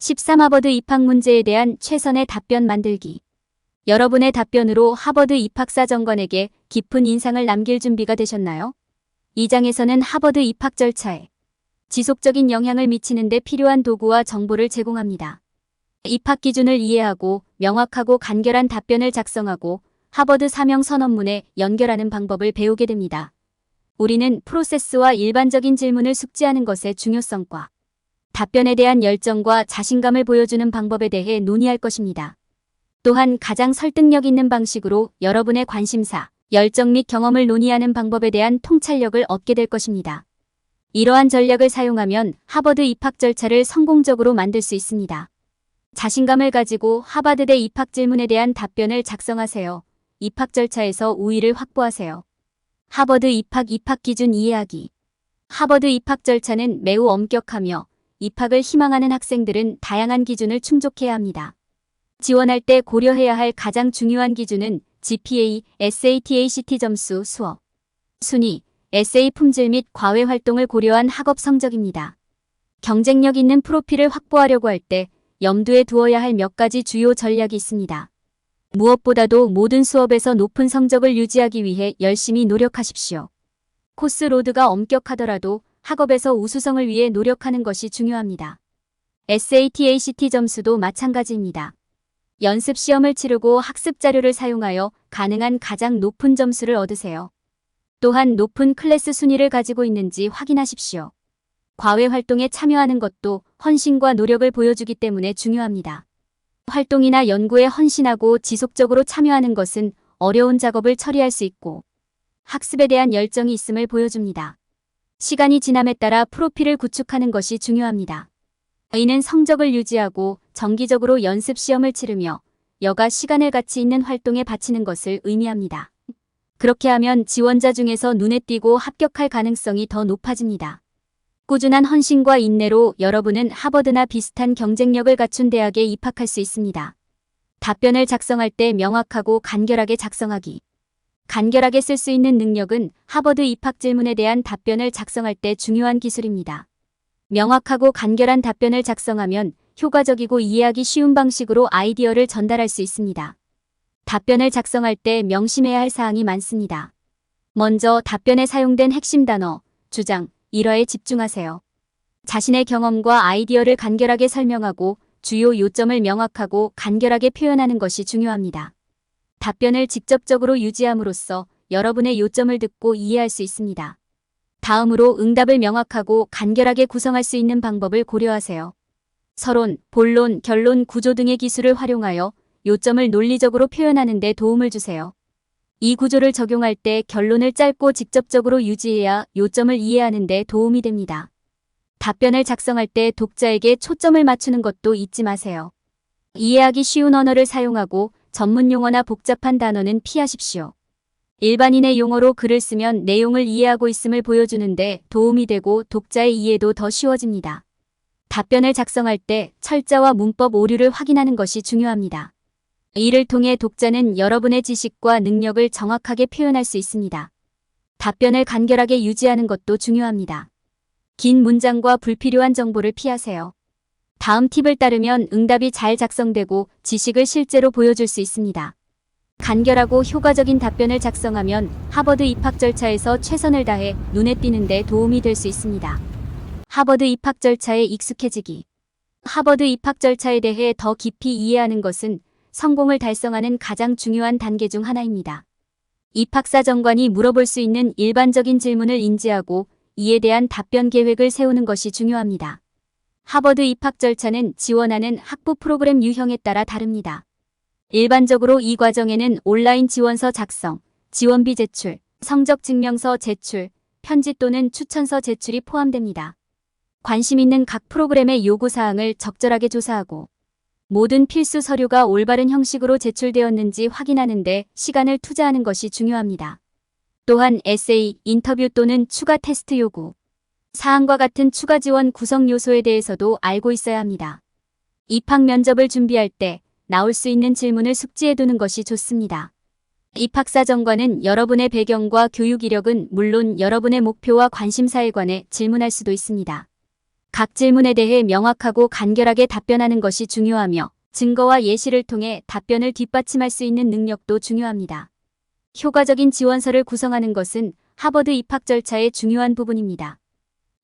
13하버드 입학 문제에 대한 최선의 답변 만들기. 여러분의 답변으로 하버드 입학사정관에게 깊은 인상을 남길 준비가 되셨나요? 이 장에서는 하버드 입학 절차에 지속적인 영향을 미치는 데 필요한 도구와 정보를 제공합니다. 입학 기준을 이해하고 명확하고 간결한 답변을 작성하고 하버드 사명 선언문에 연결하는 방법을 배우게 됩니다. 우리는 프로세스와 일반적인 질문을 숙지하는 것의 중요성과 답변에 대한 열정과 자신감을 보여주는 방법에 대해 논의할 것입니다. 또한 가장 설득력 있는 방식으로 여러분의 관심사, 열정 및 경험을 논의하는 방법에 대한 통찰력을 얻게 될 것입니다. 이러한 전략을 사용하면 하버드 입학 절차를 성공적으로 만들 수 있습니다. 자신감을 가지고 하버드대 입학 질문에 대한 답변을 작성하세요. 입학 절차에서 우위를 확보하세요. 하버드 입학 기준 이해하기. 하버드 입학 절차는 매우 엄격하며 입학을 희망하는 학생들은 다양한 기준을 충족해야 합니다. 지원할 때 고려해야 할 가장 중요한 기준은 GPA, SAT, ACT 점수, 수업 순위, 에세이 품질 및 과외 활동을 고려한 학업 성적입니다. 경쟁력 있는 프로필을 확보하려고 할 때 염두에 두어야 할 몇 가지 주요 전략이 있습니다. 무엇보다도 모든 수업에서 높은 성적을 유지하기 위해 열심히 노력하십시오. 코스 로드가 엄격하더라도 학업에서 우수성을 위해 노력하는 것이 중요합니다. SAT, ACT 점수도 마찬가지입니다. 연습 시험을 치르고 학습 자료를 사용하여 가능한 가장 높은 점수를 얻으세요. 또한 높은 클래스 순위를 가지고 있는지 확인하십시오. 과외 활동에 참여하는 것도 헌신과 노력을 보여주기 때문에 중요합니다. 활동이나 연구에 헌신하고 지속적으로 참여하는 것은 어려운 작업을 처리할 수 있고 학습에 대한 열정이 있음을 보여줍니다. 시간이 지남에 따라 프로필을 구축하는 것이 중요합니다. 이는 성적을 유지하고 정기적으로 연습 시험을 치르며 여가 시간을 가치 있는 활동에 바치는 것을 의미합니다. 그렇게 하면 지원자 중에서 눈에 띄고 합격할 가능성이 더 높아집니다. 꾸준한 헌신과 인내로 여러분은 하버드나 비슷한 경쟁력을 갖춘 대학에 입학할 수 있습니다. 답변을 작성할 때 명확하고 간결하게 작성하기. 간결하게 쓸 수 있는 능력은 하버드 입학 질문에 대한 답변을 작성할 때 중요한 기술입니다. 명확하고 간결한 답변을 작성하면 효과적이고 이해하기 쉬운 방식으로 아이디어를 전달할 수 있습니다. 답변을 작성할 때 명심해야 할 사항이 많습니다. 먼저 답변에 사용된 핵심 단어, 주장, 일화에 집중하세요. 자신의 경험과 아이디어를 간결하게 설명하고 주요 요점을 명확하고 간결하게 표현하는 것이 중요합니다. 답변을 직접적으로 유지함으로써 여러분의 요점을 듣고 이해할 수 있습니다. 다음으로 응답을 명확하고 간결하게 구성할 수 있는 방법을 고려하세요. 서론, 본론, 결론, 구조 등의 기술을 활용하여 요점을 논리적으로 표현하는 데 도움을 주세요. 이 구조를 적용할 때 결론을 짧고 직접적으로 유지해야 요점을 이해하는 데 도움이 됩니다. 답변을 작성할 때 독자에게 초점을 맞추는 것도 잊지 마세요. 이해하기 쉬운 언어를 사용하고 전문 용어나 복잡한 단어는 피하십시오. 일반인의 용어로 글을 쓰면 내용을 이해하고 있음을 보여주는데 도움이 되고 독자의 이해도 더 쉬워집니다. 답변을 작성할 때 철자와 문법 오류를 확인하는 것이 중요합니다. 이를 통해 독자는 여러분의 지식과 능력을 정확하게 표현할 수 있습니다. 답변을 간결하게 유지하는 것도 중요합니다. 긴 문장과 불필요한 정보를 피하세요. 다음 팁을 따르면 응답이 잘 작성되고 지식을 실제로 보여줄 수 있습니다. 간결하고 효과적인 답변을 작성하면 하버드 입학 절차에서 최선을 다해 눈에 띄는 데 도움이 될 수 있습니다. 하버드 입학 절차에 익숙해지기. 하버드 입학 절차에 대해 더 깊이 이해하는 것은 성공을 달성하는 가장 중요한 단계 중 하나입니다. 입학사정관이 물어볼 수 있는 일반적인 질문을 인지하고 이에 대한 답변 계획을 세우는 것이 중요합니다. 하버드 입학 절차는 지원하는 학부 프로그램 유형에 따라 다릅니다. 일반적으로 이 과정에는 온라인 지원서 작성, 지원비 제출, 성적 증명서 제출, 편지 또는 추천서 제출이 포함됩니다. 관심 있는 각 프로그램의 요구사항을 적절하게 조사하고 모든 필수 서류가 올바른 형식으로 제출되었는지 확인하는 데 시간을 투자하는 것이 중요합니다. 또한 에세이, 인터뷰 또는 추가 테스트 요구, 사항과 같은 추가 지원 구성 요소에 대해서도 알고 있어야 합니다. 입학 면접을 준비할 때 나올 수 있는 질문을 숙지해두는 것이 좋습니다. 입학사정관은 여러분의 배경과 교육 이력은 물론 여러분의 목표와 관심사에 관해 질문할 수도 있습니다. 각 질문에 대해 명확하고 간결하게 답변하는 것이 중요하며 증거와 예시를 통해 답변을 뒷받침할 수 있는 능력도 중요합니다. 효과적인 지원서를 구성하는 것은 하버드 입학 절차의 중요한 부분입니다.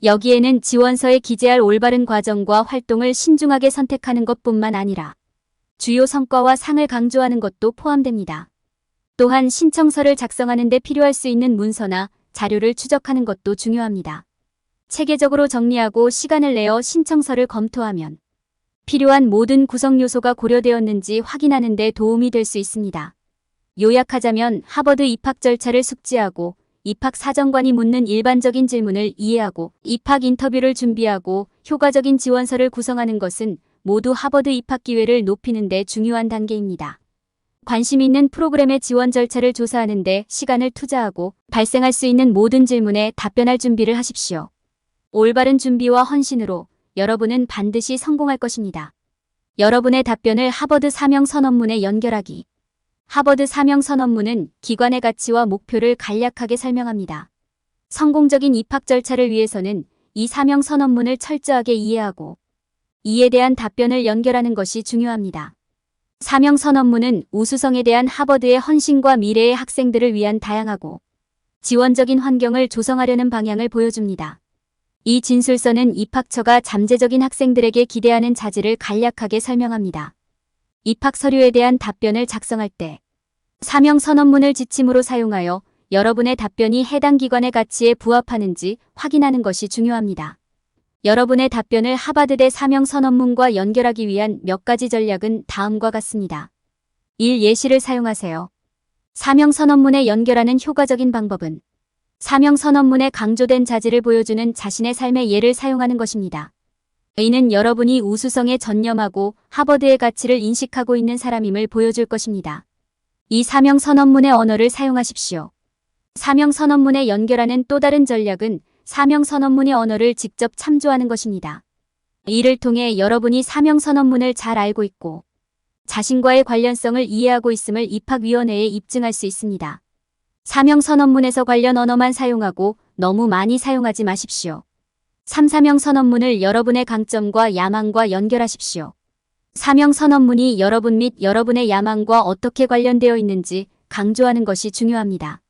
여기에는 지원서에 기재할 올바른 과정과 활동을 신중하게 선택하는 것뿐만 아니라 주요 성과와 상을 강조하는 것도 포함됩니다. 또한 신청서를 작성하는 데 필요할 수 있는 문서나 자료를 추적하는 것도 중요합니다. 체계적으로 정리하고 시간을 내어 신청서를 검토하면 필요한 모든 구성 요소가 고려되었는지 확인하는 데 도움이 될 수 있습니다. 요약하자면 하버드 입학 절차를 숙지하고 입학 사정관이 묻는 일반적인 질문을 이해하고 입학 인터뷰를 준비하고 효과적인 지원서를 구성하는 것은 모두 하버드 입학 기회를 높이는 데 중요한 단계입니다. 관심 있는 프로그램의 지원 절차를 조사하는 데 시간을 투자하고 발생할 수 있는 모든 질문에 답변할 준비를 하십시오. 올바른 준비와 헌신으로 여러분은 반드시 성공할 것입니다. 여러분의 답변을 하버드 사명 선언문에 연결하기. 하버드 사명 선언문은 기관의 가치와 목표를 간략하게 설명합니다. 성공적인 입학 절차를 위해서는 이 사명 선언문을 철저하게 이해하고 이에 대한 답변을 연결하는 것이 중요합니다. 사명 선언문은 우수성에 대한 하버드의 헌신과 미래의 학생들을 위한 다양하고 지원적인 환경을 조성하려는 방향을 보여줍니다. 이 진술서는 입학처가 잠재적인 학생들에게 기대하는 자질을 간략하게 설명합니다. 입학 서류에 대한 답변을 작성할 때 사명 선언문을 지침으로 사용하여 여러분의 답변이 해당 기관의 가치에 부합하는지 확인하는 것이 중요합니다. 여러분의 답변을 하버드대 사명 선언문과 연결하기 위한 몇 가지 전략은 다음과 같습니다. 1. 예시를 사용하세요. 사명 선언문에 연결하는 효과적인 방법은 사명 선언문에 강조된 자질을 보여주는 자신의 삶의 예를 사용하는 것입니다. 이는 여러분이 우수성에 전념하고 하버드의 가치를 인식하고 있는 사람임을 보여줄 것입니다. 이 사명 선언문의 언어를 사용하십시오. 사명 선언문에 연결하는 또 다른 전략은 사명 선언문의 언어를 직접 참조하는 것입니다. 이를 통해 여러분이 사명 선언문을 잘 알고 있고 자신과의 관련성을 이해하고 있음을 입학위원회에 입증할 수 있습니다. 사명 선언문에서 관련 언어만 사용하고 너무 많이 사용하지 마십시오. 3. 사명 선언문을 여러분의 강점과 야망과 연결하십시오. 사명 선언문이 여러분 및 여러분의 야망과 어떻게 관련되어 있는지 강조하는 것이 중요합니다.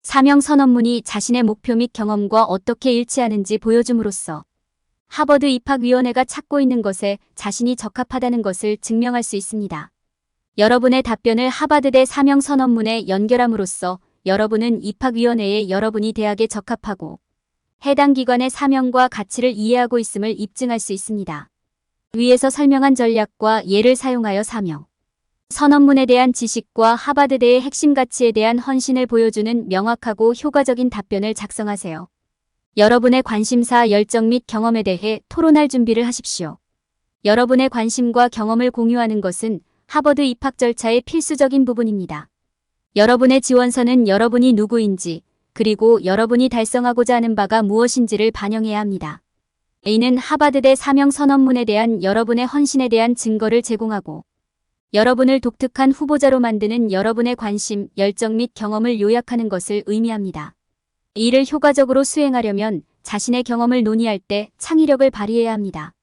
사명 선언문이 자신의 목표 및 경험과 어떻게 일치하는지 보여줌으로써 하버드 입학위원회가 찾고 있는 것에 자신이 적합하다는 것을 증명할 수 있습니다. 여러분의 답변을 하버드대 사명 선언문에 연결함으로써 여러분은 입학위원회에 여러분이 대학에 적합하고 해당 기관의 사명과 가치를 이해하고 있음을 입증할 수 있습니다. 위에서 설명한 전략과 예를 사용하여 사명 선언문에 대한 지식과 하버드대의 핵심 가치에 대한 헌신을 보여주는 명확하고 효과적인 답변을 작성하세요. 여러분의 관심사, 열정 및 경험에 대해 토론할 준비를 하십시오. 여러분의 관심과 경험을 공유하는 것은 하버드 입학 절차의 필수적인 부분입니다. 여러분의 지원서는 여러분이 누구인지 그리고 여러분이 달성하고자 하는 바가 무엇인지를 반영해야 합니다. A는 하버드대 사명 선언문에 대한 여러분의 헌신에 대한 증거를 제공하고 여러분을 독특한 후보자로 만드는 여러분의 관심, 열정 및 경험을 요약하는 것을 의미합니다. 이를 효과적으로 수행하려면 자신의 경험을 논의할 때 창의력을 발휘해야 합니다.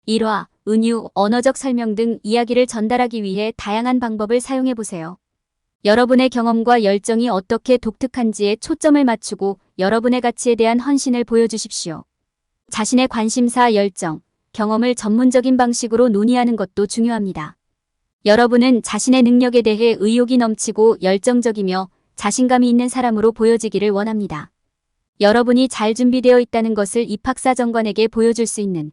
일화, 은유, 언어적 설명 등 이야기를 전달하기 위해 다양한 방법을 사용해 보세요. 여러분의 경험과 열정이 어떻게 독특한지에 초점을 맞추고 여러분의 가치에 대한 헌신을 보여주십시오. 자신의 관심사, 열정, 경험을 전문적인 방식으로 논의하는 것도 중요합니다. 여러분은 자신의 능력에 대해 의욕이 넘치고 열정적이며 자신감이 있는 사람으로 보여지기를 원합니다. 여러분이 잘 준비되어 있다는 것을 입학사정관에게 보여줄 수 있는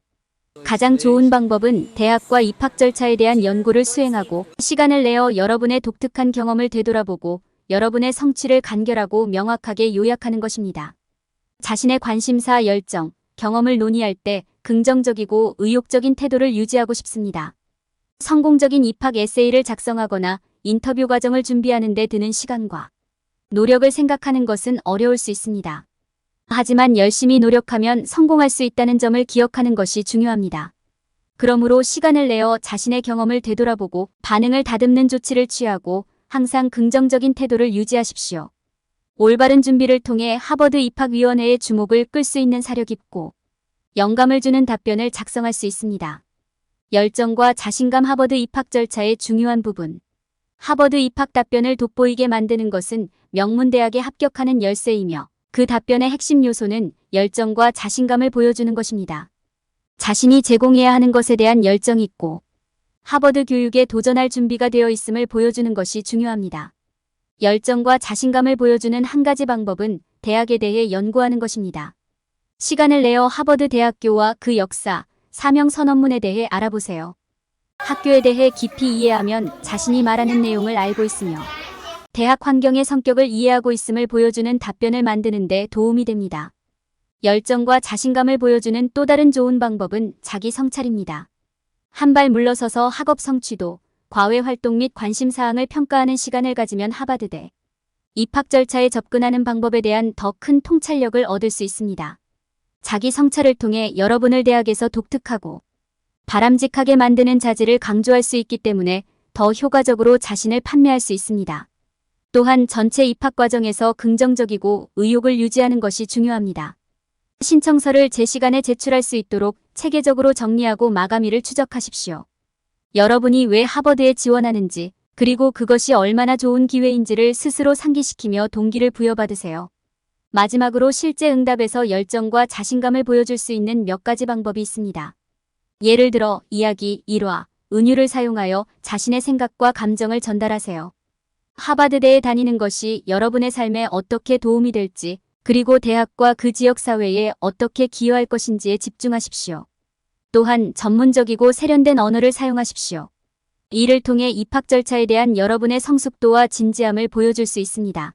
가장 좋은 방법은 대학과 입학 절차에 대한 연구를 수행하고 시간을 내어 여러분의 독특한 경험을 되돌아보고 여러분의 성취를 간결하고 명확하게 요약하는 것입니다. 자신의 관심사, 열정, 경험을 논의할 때 긍정적이고 의욕적인 태도를 유지하고 싶습니다. 성공적인 입학 에세이를 작성하거나 인터뷰 과정을 준비하는 데 드는 시간과 노력을 생각하는 것은 어려울 수 있습니다. 하지만 열심히 노력하면 성공할 수 있다는 점을 기억하는 것이 중요합니다. 그러므로 시간을 내어 자신의 경험을 되돌아보고 반응을 다듬는 조치를 취하고 항상 긍정적인 태도를 유지하십시오. 올바른 준비를 통해 하버드 입학위원회의 주목을 끌 수 있는 사려 깊고 영감을 주는 답변을 작성할 수 있습니다. 열정과 자신감. 하버드 입학 절차의 중요한 부분. 하버드 입학 답변을 돋보이게 만드는 것은 명문대학에 합격하는 열쇠이며 그 답변의 핵심 요소는 열정과 자신감을 보여주는 것입니다. 자신이 제공해야 하는 것에 대한 열정이 있고 하버드 교육에 도전할 준비가 되어 있음을 보여주는 것이 중요합니다. 열정과 자신감을 보여주는 한 가지 방법은 대학에 대해 연구하는 것입니다. 시간을 내어 하버드 대학교와 그 역사, 사명 선언문에 대해 알아보세요. 학교에 대해 깊이 이해하면 자신이 말하는 내용을 알고 있으며 대학 환경의 성격을 이해하고 있음을 보여주는 답변을 만드는 데 도움이 됩니다. 열정과 자신감을 보여주는 또 다른 좋은 방법은 자기 성찰입니다. 한 발 물러서서 학업 성취도, 과외 활동 및 관심사항을 평가하는 시간을 가지면 하버드대 입학 절차에 접근하는 방법에 대한 더 큰 통찰력을 얻을 수 있습니다. 자기 성찰을 통해 여러분을 대학에서 독특하고 바람직하게 만드는 자질을 강조할 수 있기 때문에 더 효과적으로 자신을 판매할 수 있습니다. 또한 전체 입학 과정에서 긍정적이고 의욕을 유지하는 것이 중요합니다. 신청서를 제 시간에 제출할 수 있도록 체계적으로 정리하고 마감일을 추적하십시오. 여러분이 왜 하버드에 지원하는지, 그리고 그것이 얼마나 좋은 기회인지를 스스로 상기시키며 동기를 부여받으세요. 마지막으로 실제 응답에서 열정과 자신감을 보여줄 수 있는 몇 가지 방법이 있습니다. 예를 들어 이야기, 일화, 은유를 사용하여 자신의 생각과 감정을 전달하세요. 하버드대에 다니는 것이 여러분의 삶에 어떻게 도움이 될지, 그리고 대학과 그 지역 사회에 어떻게 기여할 것인지에 집중하십시오. 또한 전문적이고 세련된 언어를 사용하십시오. 이를 통해 입학 절차에 대한 여러분의 성숙도와 진지함을 보여줄 수 있습니다.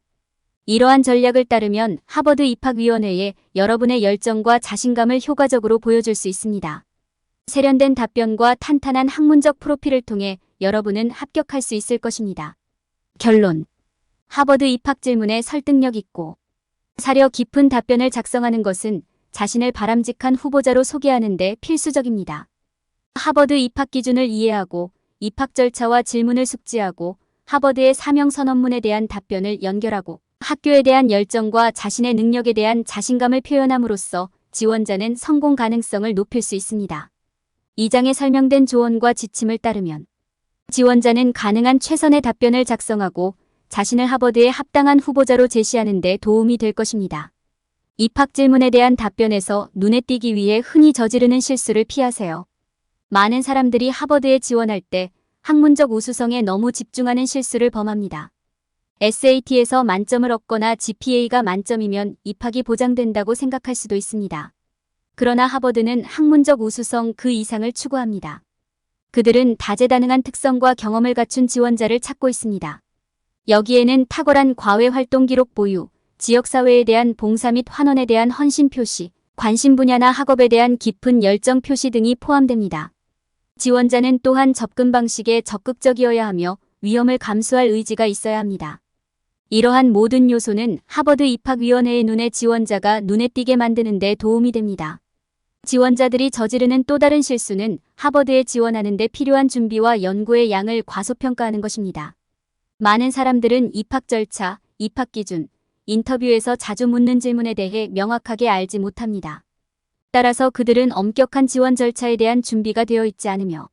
이러한 전략을 따르면 하버드 입학위원회에 여러분의 열정과 자신감을 효과적으로 보여줄 수 있습니다. 세련된 답변과 탄탄한 학문적 프로필을 통해 여러분은 합격할 수 있을 것입니다. 결론. 하버드 입학 질문에 설득력 있고 사려 깊은 답변을 작성하는 것은 자신을 바람직한 후보자로 소개하는 데 필수적입니다. 하버드 입학 기준을 이해하고 입학 절차와 질문을 숙지하고 하버드의 사명 선언문에 대한 답변을 연결하고 학교에 대한 열정과 자신의 능력에 대한 자신감을 표현함으로써 지원자는 성공 가능성을 높일 수 있습니다. 이 장에 설명된 조언과 지침을 따르면 지원자는 가능한 최선의 답변을 작성하고 자신을 하버드에 합당한 후보자로 제시하는 데 도움이 될 것입니다. 입학 질문에 대한 답변에서 눈에 띄기 위해 흔히 저지르는 실수를 피하세요. 많은 사람들이 하버드에 지원할 때 학문적 우수성에 너무 집중하는 실수를 범합니다. SAT에서 만점을 얻거나 GPA가 만점이면 입학이 보장된다고 생각할 수도 있습니다. 그러나 하버드는 학문적 우수성 그 이상을 추구합니다. 그들은 다재다능한 특성과 경험을 갖춘 지원자를 찾고 있습니다. 여기에는 탁월한 과외 활동 기록 보유, 지역사회에 대한 봉사 및 환원에 대한 헌신 표시, 관심 분야나 학업에 대한 깊은 열정 표시 등이 포함됩니다. 지원자는 또한 접근 방식에 적극적이어야 하며 위험을 감수할 의지가 있어야 합니다. 이러한 모든 요소는 하버드 입학위원회의 눈에 지원자가 눈에 띄게 만드는 데 도움이 됩니다. 지원자들이 저지르는 또 다른 실수는 하버드에 지원하는 데 필요한 준비와 연구의 양을 과소평가하는 것입니다. 많은 사람들은 입학 절차, 입학 기준, 인터뷰에서 자주 묻는 질문에 대해 명확하게 알지 못합니다. 따라서 그들은 엄격한 지원 절차에 대한 준비가 되어 있지 않으며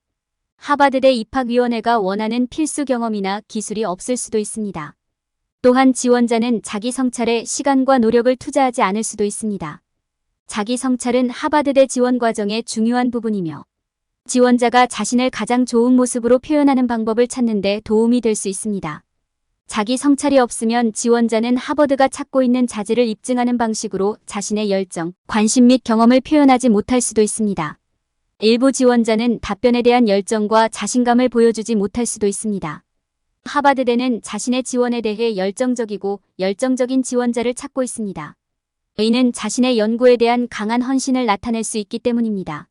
하버드대 입학위원회가 원하는 필수 경험이나 기술이 없을 수도 있습니다. 또한 지원자는 자기 성찰에 시간과 노력을 투자하지 않을 수도 있습니다. 자기 성찰은 하버드대 지원 과정의 중요한 부분이며 지원자가 자신을 가장 좋은 모습으로 표현하는 방법을 찾는 데 도움이 될 수 있습니다. 자기 성찰이 없으면 지원자는 하버드가 찾고 있는 자질을 입증하는 방식으로 자신의 열정, 관심 및 경험을 표현하지 못할 수도 있습니다. 일부 지원자는 답변에 대한 열정과 자신감을 보여주지 못할 수도 있습니다. 하버드대는 자신의 지원에 대해 열정적이고 열정적인 지원자를 찾고 있습니다. 이는 자신의 연구에 대한 강한 헌신을 나타낼 수 있기 때문입니다.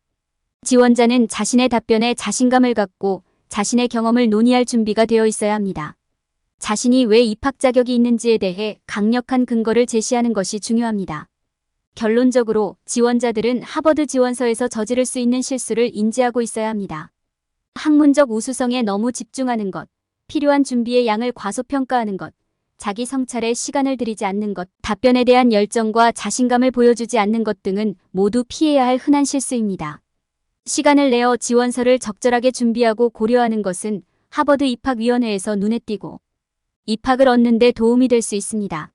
지원자는 자신의 답변에 자신감을 갖고 자신의 경험을 논의할 준비가 되어 있어야 합니다. 자신이 왜 입학 자격이 있는지에 대해 강력한 근거를 제시하는 것이 중요합니다. 결론적으로 지원자들은 하버드 지원서에서 저지를 수 있는 실수를 인지하고 있어야 합니다. 학문적 우수성에 너무 집중하는 것, 필요한 준비의 양을 과소평가하는 것, 자기 성찰에 시간을 들이지 않는 것, 답변에 대한 열정과 자신감을 보여주지 않는 것 등은 모두 피해야 할 흔한 실수입니다. 시간을 내어 지원서를 적절하게 준비하고 고려하는 것은 하버드 입학위원회에서 눈에 띄고 입학을 얻는 데 도움이 될 수 있습니다.